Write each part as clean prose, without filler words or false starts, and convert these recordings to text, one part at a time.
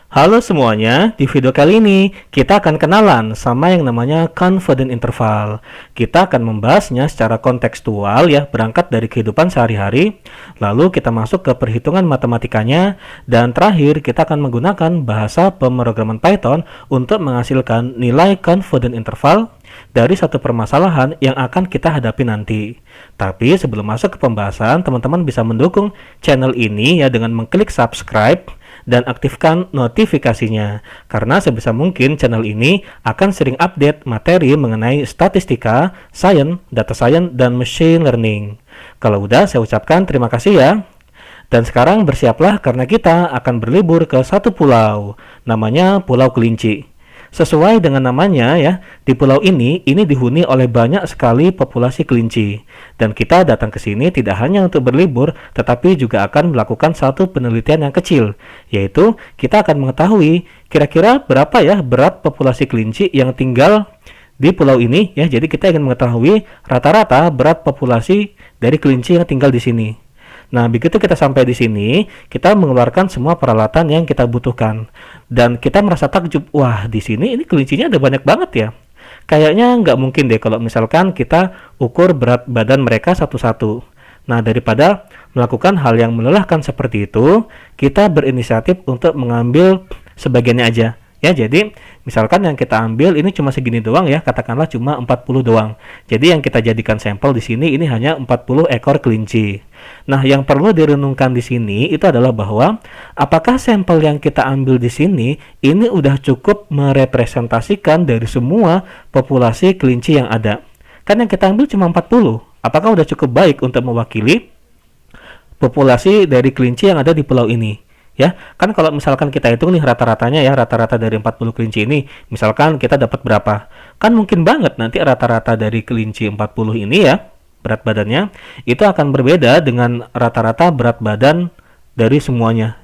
Halo semuanya, di video kali ini kita akan kenalan sama yang namanya confidence interval. Kita akan membahasnya secara kontekstual ya, berangkat dari kehidupan sehari-hari, lalu kita masuk ke perhitungan matematikanya, dan terakhir kita akan menggunakan bahasa pemrograman Python untuk menghasilkan nilai confidence interval dari satu permasalahan yang akan kita hadapi nanti. Tapi sebelum masuk ke pembahasan, teman-teman bisa mendukung channel ini ya dengan mengklik subscribe dan aktifkan notifikasinya, karena sebisa mungkin channel ini akan sering update materi mengenai statistika, sains, data science, dan machine learning. Kalau udah, saya ucapkan terima kasih ya. Dan sekarang bersiaplah karena kita akan berlibur ke satu pulau, namanya Pulau Kelinci. Sesuai dengan namanya ya, di pulau ini dihuni oleh banyak sekali populasi kelinci. Dan kita datang ke sini tidak hanya untuk berlibur, tetapi juga akan melakukan satu penelitian yang kecil, yaitu kita akan mengetahui kira-kira berapa ya berat populasi kelinci yang tinggal di pulau ini ya. Jadi kita ingin mengetahui rata-rata berat populasi dari kelinci yang tinggal di sini. Nah, begitu kita sampai di sini, kita mengeluarkan semua peralatan yang kita butuhkan. Dan kita merasa takjub, wah di sini ini kelincinya ada banyak banget ya. Kayaknya nggak mungkin deh kalau misalkan kita ukur berat badan mereka satu-satu. Nah, daripada melakukan hal yang melelahkan seperti itu, kita berinisiatif untuk mengambil sebagiannya aja. Ya, jadi misalkan yang kita ambil ini cuma segini doang ya, katakanlah cuma 40 doang. Jadi yang kita jadikan sampel di sini ini hanya 40 ekor kelinci. Nah, yang perlu direnungkan di sini itu adalah bahwa apakah sampel yang kita ambil di sini ini udah cukup merepresentasikan dari semua populasi kelinci yang ada. Kan yang kita ambil cuma 40. Apakah udah cukup baik untuk mewakili populasi dari kelinci yang ada di pulau ini? Ya, kan kalau misalkan kita hitung nih rata-ratanya ya, rata-rata dari 40 kelinci ini, misalkan kita dapat berapa? Kan mungkin banget nanti rata-rata dari kelinci 40 ini ya, berat badannya itu akan berbeda dengan rata-rata berat badan dari semuanya.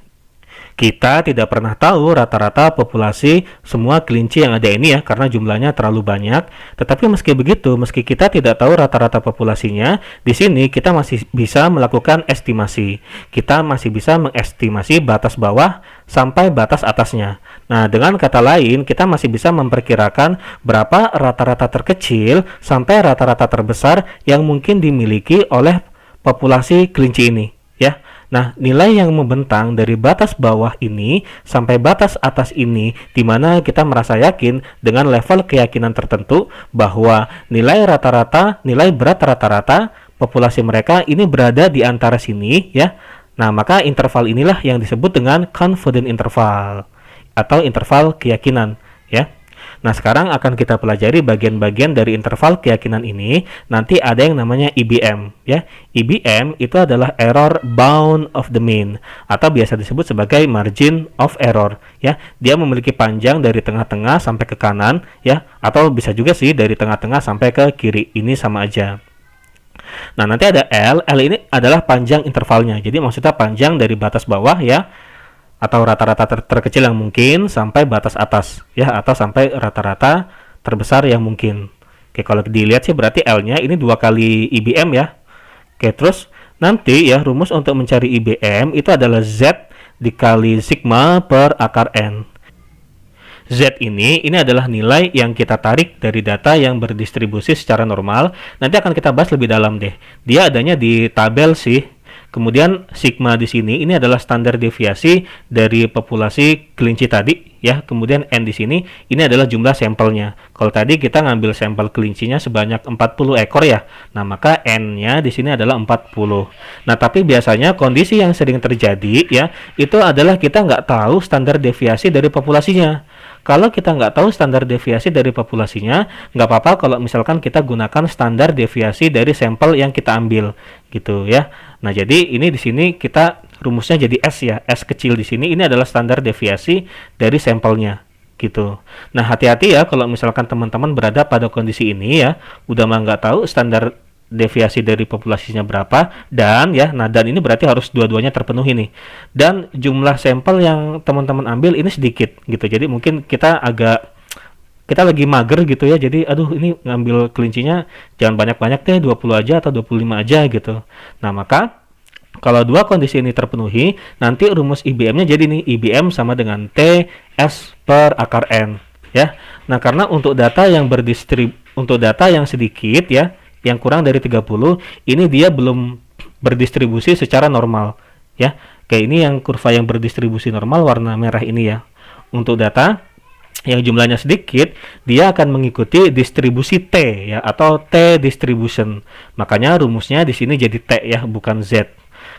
Kita tidak pernah tahu rata-rata populasi semua kelinci yang ada ini ya, karena jumlahnya terlalu banyak. Tetapi meski begitu, meski kita tidak tahu rata-rata populasinya, di sini kita masih bisa melakukan estimasi. Kita masih bisa mengestimasi batas bawah sampai batas atasnya. Nah, dengan kata lain, kita masih bisa memperkirakan berapa rata-rata terkecil sampai rata-rata terbesar yang mungkin dimiliki oleh populasi kelinci ini, ya. Nah, nilai yang membentang dari batas bawah ini sampai batas atas ini, di mana kita merasa yakin dengan level keyakinan tertentu bahwa nilai rata-rata, nilai berat rata-rata populasi mereka ini berada di antara sini ya. Nah, maka interval inilah yang disebut dengan confidence interval atau interval keyakinan ya. Nah, sekarang akan kita pelajari bagian-bagian dari interval keyakinan ini. Nanti ada yang namanya IBM ya. IBM itu adalah error bound of the mean atau biasa disebut sebagai margin of error ya. Dia memiliki panjang dari tengah-tengah sampai ke kanan ya, atau bisa juga sih dari tengah-tengah sampai ke kiri. Ini sama aja. Nah, nanti ada L. L ini adalah panjang intervalnya. Jadi maksudnya panjang dari batas bawah ya, atau rata-rata terkecil yang mungkin sampai batas atas ya, atau sampai rata-rata terbesar yang mungkin. Oke, kalau dilihat sih berarti L-nya ini 2 kali IBM ya. Oke, terus nanti ya rumus untuk mencari IBM itu adalah Z dikali sigma per akar N. Z ini adalah nilai yang kita tarik dari data yang berdistribusi secara normal. Nanti akan kita bahas lebih dalam deh. Dia adanya di tabel sih. Kemudian sigma di sini ini adalah standar deviasi dari populasi kelinci tadi ya. Kemudian N di sini ini adalah jumlah sampelnya. Kalau tadi kita ngambil sampel kelincinya sebanyak 40 ekor ya. Nah, maka N-nya di sini adalah 40. Nah, tapi biasanya kondisi yang sering terjadi ya, itu adalah kita nggak tahu standar deviasi dari populasinya. Kalau kita nggak tahu standar deviasi dari populasinya, nggak apa-apa kalau misalkan kita gunakan standar deviasi dari sampel yang kita ambil, gitu ya. Nah, jadi ini di sini kita rumusnya jadi S ya, S kecil di sini ini adalah standar deviasi dari sampelnya, gitu. Nah, hati-hati ya kalau misalkan teman-teman berada pada kondisi ini ya, udah mah nggak tahu standar deviasi dari populasinya berapa, dan ya, nah dan ini berarti harus dua-duanya terpenuhi nih, dan jumlah sampel yang teman-teman ambil ini sedikit gitu. Jadi mungkin kita lagi mager gitu ya, jadi aduh ini ngambil kelincinya jangan banyak-banyak deh, 20 aja atau 25 aja gitu. Nah, maka Kalau dua kondisi ini terpenuhi, nanti rumus IBM-nya jadi nih, IBM sama dengan T S per akar N, ya. Nah, karena untuk data yang sedikit ya, yang kurang dari 30, ini dia belum berdistribusi secara normal, ya. Kayak ini yang kurva yang berdistribusi normal warna merah ini ya. Untuk data yang jumlahnya sedikit, dia akan mengikuti distribusi T ya, atau T distribution. Makanya rumusnya di sini jadi T ya, bukan Z.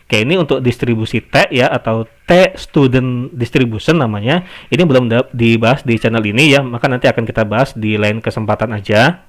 Oke, ini untuk distribusi T ya, atau T student distribution namanya. Ini belum dibahas di channel ini ya, maka nanti akan kita bahas di lain kesempatan aja.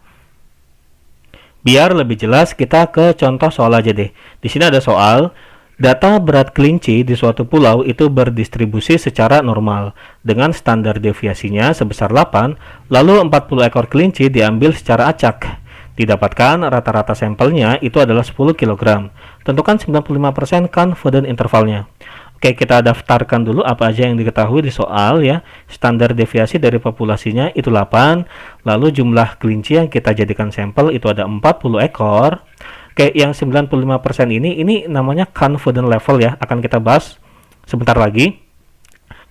Biar lebih jelas, kita ke contoh soal aja deh. Di sini ada soal, data berat kelinci di suatu pulau itu berdistribusi secara normal dengan standar deviasinya sebesar 8, lalu 40 ekor kelinci diambil secara acak. Didapatkan rata-rata sampelnya itu adalah 10 kg. Tentukan 95% confidence intervalnya. Oke, kita daftarkan dulu apa aja yang diketahui di soal ya. Standar deviasi dari populasinya itu 8, lalu jumlah kelinci yang kita jadikan sampel itu ada 40 ekor. Oke, yang 95% ini namanya confidence level ya, akan kita bahas sebentar lagi.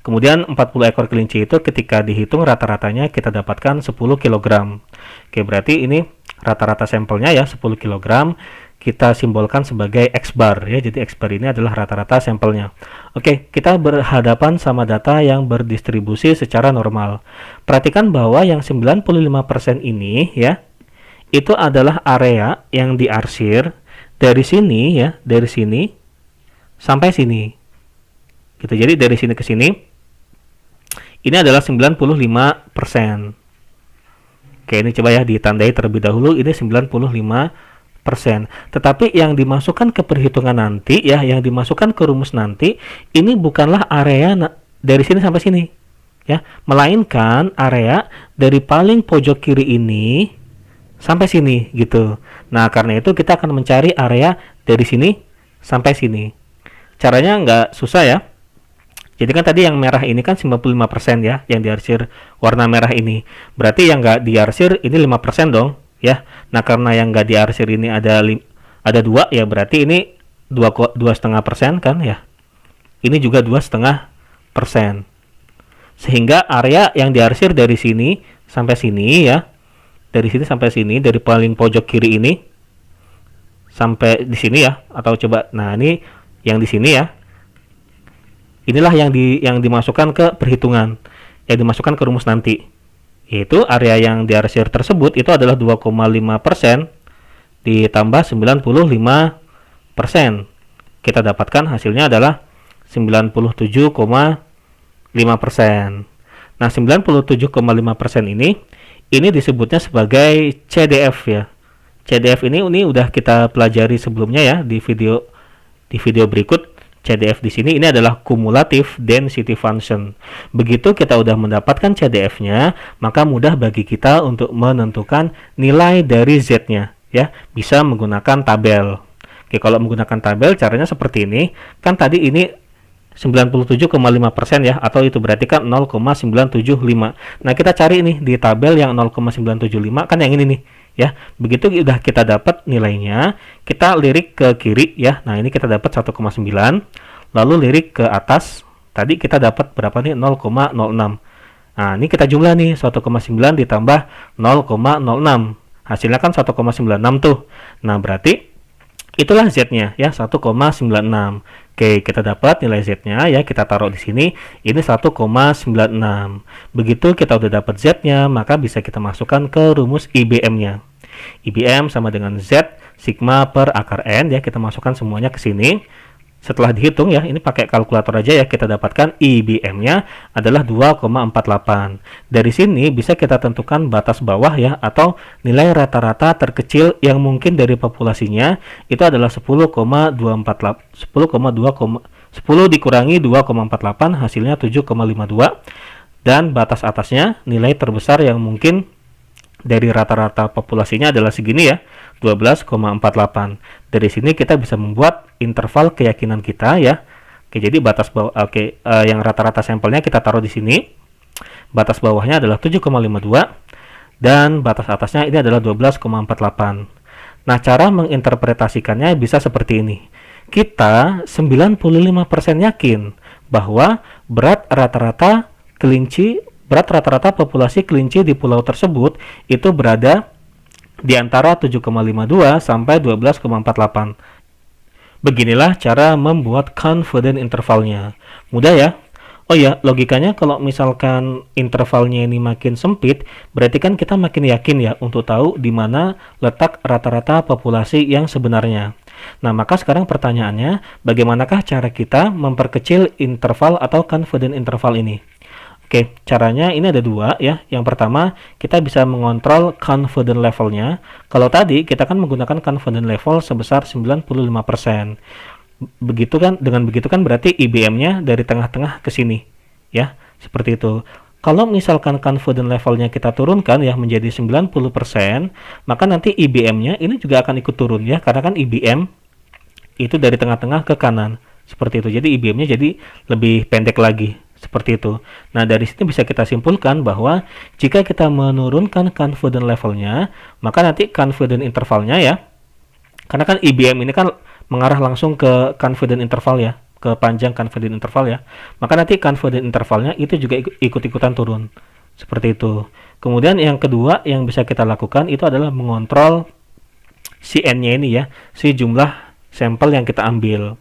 Kemudian 40 ekor kelinci itu ketika dihitung rata-ratanya kita dapatkan 10 kg. Oke, berarti ini rata-rata sampelnya ya 10 kg, kita simbolkan sebagai X bar ya. Jadi X bar ini adalah rata-rata sampelnya. Oke, kita berhadapan sama data yang berdistribusi secara normal. Perhatikan bahwa yang 95% ini ya, itu adalah area yang diarsir dari sini ya, dari sini sampai sini. Gitu. Jadi dari sini ke sini ini adalah 95%. Oke, ini coba ya ditandai terlebih dahulu, ini 95%. Tetapi yang dimasukkan ke perhitungan nanti ya, yang dimasukkan ke rumus nanti, ini bukanlah area dari sini sampai sini ya, melainkan area dari paling pojok kiri ini sampai sini gitu. Nah, karena itu kita akan mencari area dari sini sampai sini. Caranya nggak susah ya. Jadi kan tadi yang merah ini kan 95% ya, yang diarsir warna merah ini. Berarti yang nggak diarsir ini 5% dong ya. Nah, karena yang nggak diarsir ini ada 2 ya, berarti ini 2,5% kan ya. Ini juga 2,5%. Sehingga area yang diarsir dari sini sampai sini ya, dari sini sampai sini, dari paling pojok kiri ini sampai di sini ya, atau coba, nah ini yang di sini ya. Inilah yang dimasukkan ke perhitungan, yang dimasukkan ke rumus nanti. Yaitu area yang diarsir tersebut itu adalah 2,5% ditambah 95%. Kita dapatkan hasilnya adalah 97,5%. Nah, 97,5% ini disebutnya sebagai CDF ya. CDF ini udah kita pelajari sebelumnya ya di video berikut. CDF di sini ini adalah cumulative density function. Begitu kita udah mendapatkan CDF-nya, maka mudah bagi kita untuk menentukan nilai dari Z-nya ya, bisa menggunakan tabel. Oke, kalau menggunakan tabel caranya seperti ini. Kan tadi ini 97,5% ya, atau itu berarti kan 0,975. Nah, kita cari nih di tabel yang 0,975 kan yang ini nih ya. Begitu udah kita dapat nilainya, kita lirik ke kiri ya. Nah, ini kita dapat 1,9. Lalu lirik ke atas, tadi kita dapat berapa nih? 0,06. Nah, ini kita jumlah nih, 1,9 ditambah 0,06. Hasilnya kan 1,96 tuh. Nah, berarti itulah Z-nya ya, 1,96. Oke, kita dapat nilai Z-nya ya, kita taruh di sini. Ini 1,96. Begitu kita udah dapat Z-nya, maka bisa kita masukkan ke rumus IBM-nya. IBM sama dengan Z sigma per akar N ya, kita masukkan semuanya ke sini. Setelah dihitung ya, ini pakai kalkulator aja ya, kita dapatkan IBM-nya adalah 2,48. Dari sini bisa kita tentukan batas bawah ya, atau nilai rata-rata terkecil yang mungkin dari populasinya itu adalah 10 dikurangi 2,48 hasilnya 7,52. Dan batas atasnya nilai terbesar yang mungkin dari rata-rata populasinya adalah segini ya, 12,48. Dari sini kita bisa membuat interval keyakinan kita ya. Oke, jadi batas bawah, yang rata-rata sampelnya kita taruh di sini. Batas bawahnya adalah 7,52 dan batas atasnya ini adalah 12,48. Nah, cara menginterpretasikannya bisa seperti ini. Kita 95% yakin bahwa berat rata-rata populasi kelinci di pulau tersebut itu berada di antara 7,52 sampai 12,48. Beginilah cara membuat confidence intervalnya. Mudah ya? Oh ya, logikanya kalau misalkan intervalnya ini makin sempit, berarti kan kita makin yakin ya untuk tahu di mana letak rata-rata populasi yang sebenarnya. Nah, maka sekarang pertanyaannya, bagaimanakah cara kita memperkecil interval atau confidence interval ini? Oke, caranya ini ada dua ya. Yang pertama, kita bisa mengontrol confidence levelnya. Kalau tadi kita kan menggunakan confidence level sebesar 95%. Dengan begitu kan berarti IBM-nya dari tengah-tengah ke sini, ya, seperti itu. Kalau misalkan confidence levelnya kita turunkan ya menjadi 90%, maka nanti IBM-nya ini juga akan ikut turun ya, karena kan IBM itu dari tengah-tengah ke kanan, seperti itu. Jadi IBM-nya jadi lebih pendek lagi, seperti itu. Nah, dari sini bisa kita simpulkan bahwa jika kita menurunkan confidence levelnya, maka nanti confidence intervalnya ya, karena kan IBM ini kan mengarah langsung ke confidence interval ya, ke panjang confidence interval ya, maka nanti confidence intervalnya itu juga ikut-ikutan turun, seperti itu. Kemudian yang kedua yang bisa kita lakukan itu adalah mengontrol si n-nya ini ya, si jumlah sampel yang kita ambil.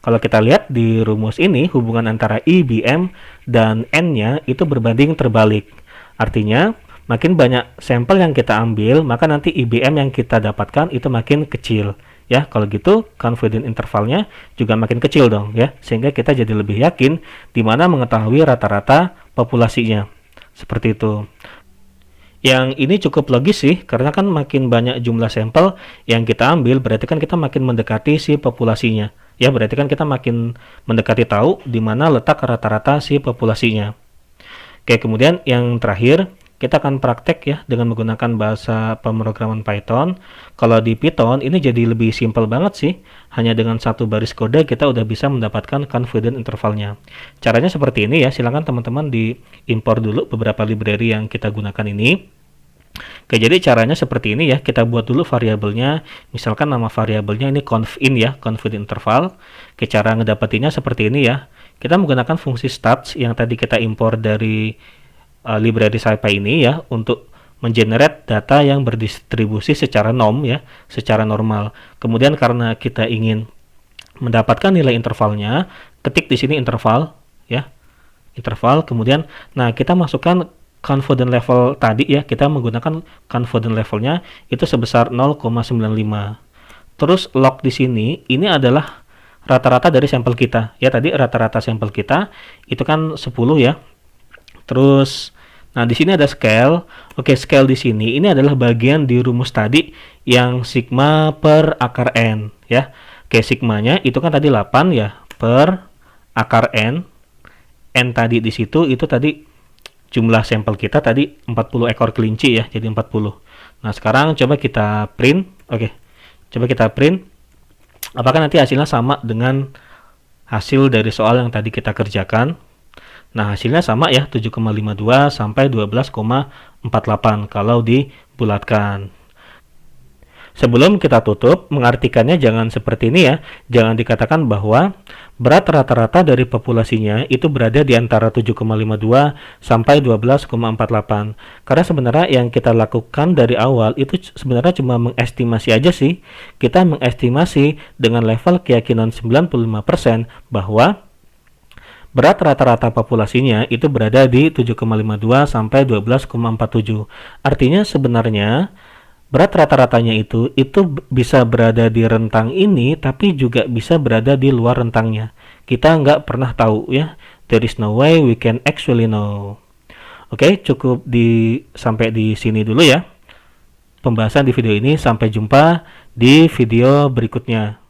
Kalau kita lihat di rumus ini, hubungan antara IBM dan n-nya itu berbanding terbalik. Artinya makin banyak sampel yang kita ambil, maka nanti IBM yang kita dapatkan itu makin kecil. Ya, kalau gitu confidence intervalnya juga makin kecil dong ya, sehingga kita jadi lebih yakin di mana mengetahui rata-rata populasinya. Seperti itu. Yang ini cukup logis sih, karena kan makin banyak jumlah sampel yang kita ambil, berarti kan kita makin mendekati si populasinya. Ya, berarti kan kita makin mendekati tahu di mana letak rata-rata si populasinya. Oke, kemudian yang terakhir, kita akan praktek ya dengan menggunakan bahasa pemrograman Python. Kalau di Python ini jadi lebih simpel banget sih. Hanya dengan satu baris kode kita udah bisa mendapatkan confidence intervalnya. Caranya seperti ini ya. Silakan teman-teman diimpor dulu beberapa library yang kita gunakan ini. Oke, jadi caranya seperti ini ya. Kita buat dulu variabelnya. Misalkan nama variabelnya ini confin ya, confidence interval. Oke, cara ngedapetinnya seperti ini ya. Kita menggunakan fungsi stats yang tadi kita impor dari library SciPy ini ya untuk mengenerate data yang berdistribusi secara norm ya, secara normal. Kemudian karena kita ingin mendapatkan nilai intervalnya, ketik di sini interval ya. Interval, kemudian nah kita masukkan confidence level tadi ya, kita menggunakan confidence levelnya itu sebesar 0,95. Terus log di sini ini adalah rata-rata dari sampel kita. Ya, tadi rata-rata sampel kita itu kan 10 ya. Terus nah, di sini ada scale. Oke, scale di sini ini adalah bagian di rumus tadi yang sigma per akar n ya. Oke, sigmanya itu kan tadi 8 ya per akar n. N tadi di situ itu tadi jumlah sampel kita tadi 40 ekor kelinci ya, jadi 40. Nah, sekarang coba kita print. Oke. Coba kita print. Apakah nanti hasilnya sama dengan hasil dari soal yang tadi kita kerjakan? Nah, hasilnya sama ya, 7,52 sampai 12,48 kalau dibulatkan. Sebelum kita tutup, mengartikannya jangan seperti ini ya. Jangan dikatakan bahwa berat rata-rata dari populasinya itu berada di antara 7,52 sampai 12,48. Karena sebenarnya yang kita lakukan dari awal itu sebenarnya cuma mengestimasi aja sih. Kita mengestimasi dengan level keyakinan 95% bahwa berat rata-rata populasinya itu berada di 7,52 sampai 12,47. Artinya sebenarnya berat rata-ratanya itu bisa berada di rentang ini, tapi juga bisa berada di luar rentangnya. Kita nggak pernah tahu ya. There is no way we can actually know. Oke, cukup sampai di sini dulu ya pembahasan di video ini. Sampai jumpa di video berikutnya.